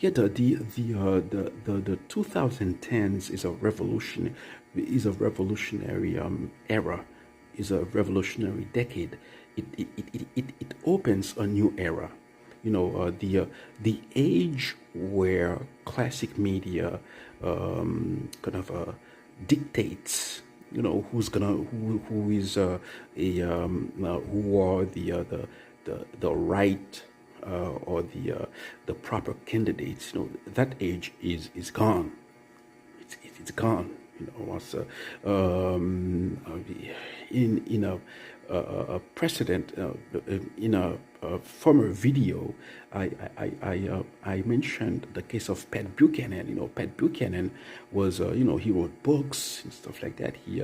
Yeah, the 2010s is a revolutionary era, is a revolutionary decade. It opens a new era. The age where classic media kind of dictates, who is who are the right or the proper candidates. That age is gone. It's gone. In a precedent, in a former video, I mentioned the case of Pat Buchanan. Pat Buchanan was he wrote books and stuff like that. He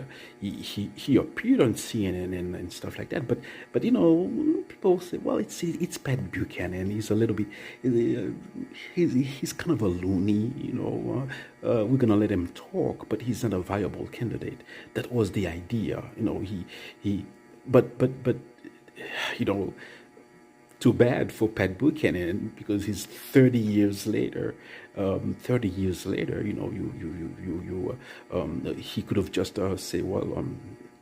appeared on CNN and stuff like that. But people say, well, it's Pat Buchanan. He's a little bit he's kind of a loony. We're gonna let him talk, but he's not a viable candidate. That was the idea. He but you know too bad for Pat Buchanan, because he's 30 years later. 30 years later, he could have just say, well,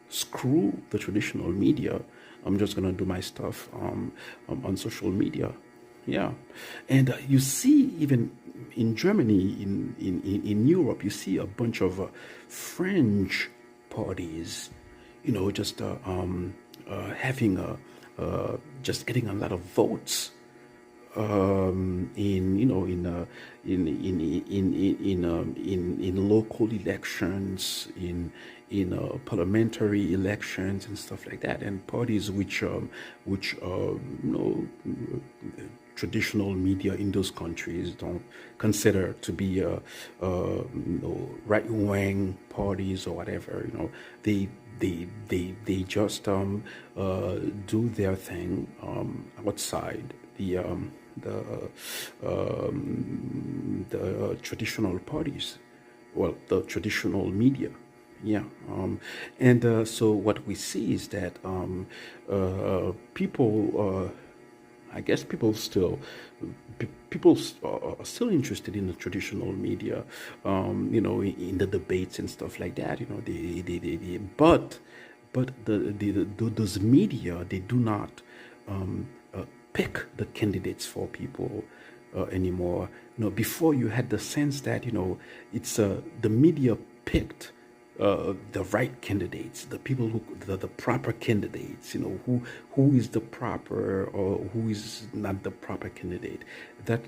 screw the traditional media. I'm just gonna do my stuff on social media. Yeah, and you see even in Germany, in Europe, you see a bunch of fringe parties, just having just getting a lot of votes in local elections, in parliamentary elections and stuff like that, and parties which traditional media in those countries don't consider to be right-wing parties or whatever. They just do their thing outside the traditional parties, well, the traditional media. Yeah, and so what we see is that people, I guess people are still interested in the traditional media, in the debates and stuff like that. But those media, they do not pick the candidates for people anymore. Before, you had the sense that it's the media picked the right candidates, the people the proper candidates. Who is the proper or who is not the proper candidate. That